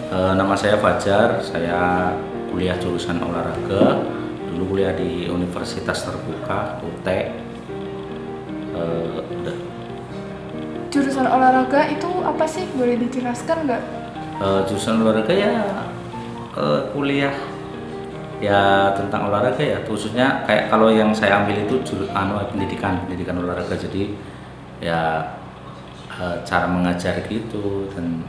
Nama saya Fajar, saya kuliah jurusan olahraga. Dulu kuliah di Universitas Terbuka, UT. Udah. Jurusan olahraga itu apa sih? Boleh dijelaskan nggak? Jurusan olahraga ya kuliah ya tentang olahraga ya, khususnya kayak kalau yang saya ambil itu pendidikan olahraga. Jadi ya cara mengajar gitu dan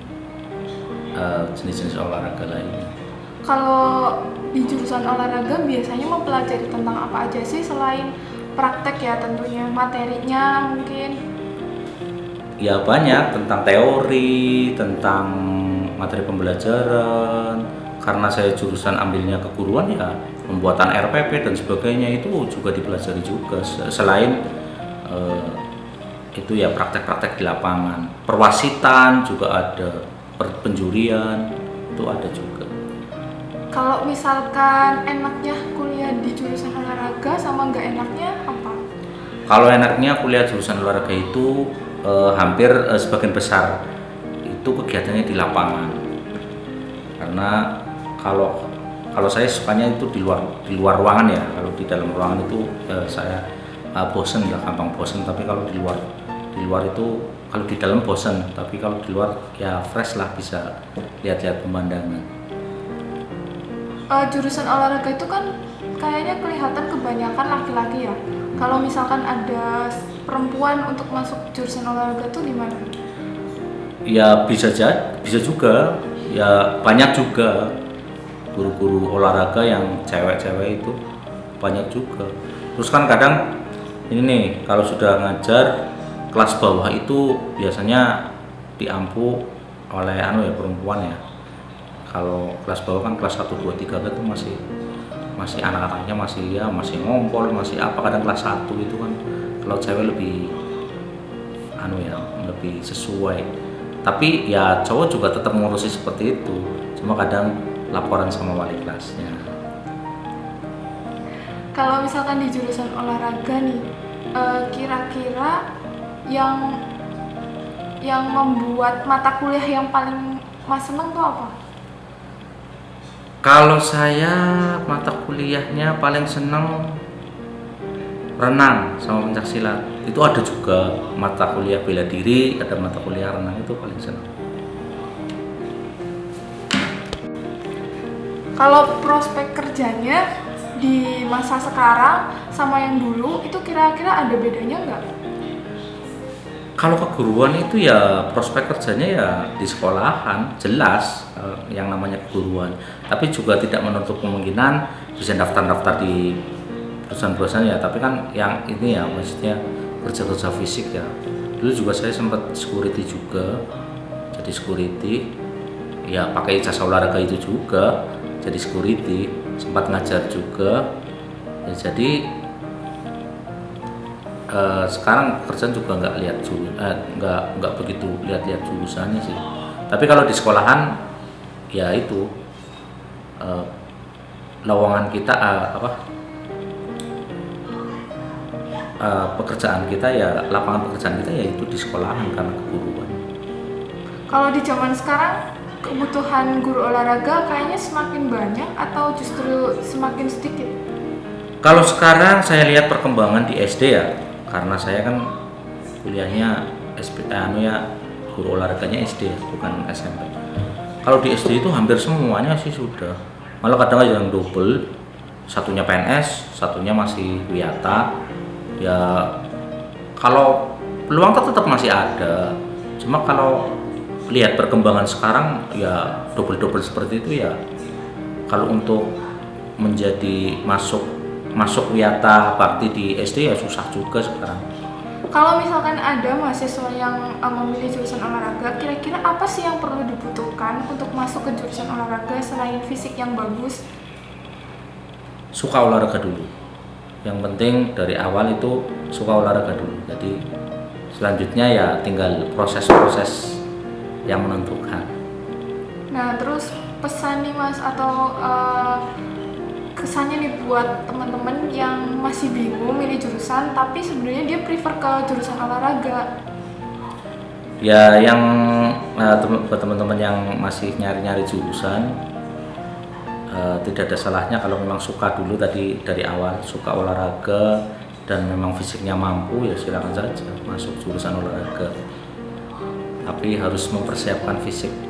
jenis-jenis olahraga lainnya. Kalau di jurusan olahraga biasanya mempelajari tentang apa aja sih selain praktek ya tentunya materinya mungkin. Ya banyak tentang teori, tentang materi pembelajaran. Karena saya jurusan ambilnya keguruan ya, pembuatan RPP dan sebagainya itu juga dipelajari juga. Selain itu ya praktek-praktek di lapangan, perwasitan juga ada, penjurian itu ada juga. Kalau misalkan enaknya kuliah di jurusan olahraga sama nggak enaknya apa? Kalau enaknya kuliah jurusan olahraga itu hampir sebagian besar itu kegiatannya di lapangan. Karena kalau kalau saya sukanya itu di luar ruangan ya. Kalau di dalam ruangan itu saya bosen lah, gampang bosen. Tapi kalau di luar itu, kalau di dalam bosen, tapi kalau di luar ya fresh lah, bisa lihat-lihat pemandangan. Jurusan olahraga itu kan kayaknya kelihatan kebanyakan laki-laki ya. Kalau misalkan ada perempuan untuk masuk jurusan olahraga tuh gimana? Ya bisa juga, ya banyak juga guru-guru olahraga yang cewek-cewek itu banyak juga. Terus kan kadang ini nih, kalau sudah ngajar kelas bawah itu biasanya diampu oleh perempuan ya. Kalau kelas bawah kan kelas 1 2 3 itu masih anak-anaknya masih ngompol, masih apa. Kadang kelas 1 itu kan kalau cewek lebih lebih sesuai. Tapi ya cowok juga tetap ngurusi seperti itu. Cuma kadang laporan sama wali kelasnya. Kalau misalkan di jurusan olahraga nih, kira-kira yang membuat mata kuliah yang paling Mas seneng tuh apa? Kalau saya mata kuliahnya paling seneng renang sama pencaksilat. Itu ada juga mata kuliah bela diri, ada mata kuliah renang, itu paling seneng. Kalau prospek kerjanya di masa sekarang sama yang dulu itu kira-kira ada bedanya nggak? Kalau keguruan itu ya prospek kerjanya ya di sekolahan jelas, yang namanya keguruan. Tapi juga tidak menutup kemungkinan bisa daftar-daftar di perusahaan-perusahaan ya. Tapi kan yang ini ya maksudnya kerja-kerja fisik ya. Dulu juga saya sempat security juga, jadi security ya pakai ijazah olahraga itu juga, jadi security. Sempat ngajar juga ya. Jadi sekarang pekerjaan juga nggak begitu lihat-lihat jurusannya sih. Tapi kalau di sekolahan ya itu lowongan kita pekerjaan kita ya, lapangan pekerjaan kita ya itu di sekolahan karena keguruan. Kalau di zaman sekarang kebutuhan guru olahraga kayaknya semakin banyak atau justru semakin sedikit? Kalau sekarang saya lihat perkembangan di SD ya, karena saya kan kuliahnya guru olahraganya SD bukan SMP. Kalau di SD itu hampir semuanya sih sudah, malah kadang ada yang double, satunya PNS, satunya masih Wiyata. Ya kalau peluang tetap masih ada, cuma kalau lihat perkembangan sekarang ya double seperti itu ya. Kalau untuk menjadi masuk Wiyata Bakti di SD ya susah juga sekarang. Kalau misalkan ada mahasiswa yang memilih jurusan olahraga, kira-kira apa sih yang perlu dibutuhkan untuk masuk ke jurusan olahraga selain fisik yang bagus? Suka olahraga dulu. Yang penting dari awal itu suka olahraga dulu. Jadi selanjutnya ya tinggal proses-proses yang menentukan. Nah, terus pesan nih Mas atau kesannya nih buat teman-teman yang masih bingung milih jurusan tapi sebenarnya dia prefer ke jurusan olahraga. Ya yang buat teman-teman yang masih nyari-nyari jurusan, tidak ada salahnya kalau memang suka dulu tadi dari awal, suka olahraga dan memang fisiknya mampu, ya silakan saja masuk jurusan olahraga. Tapi harus mempersiapkan fisik.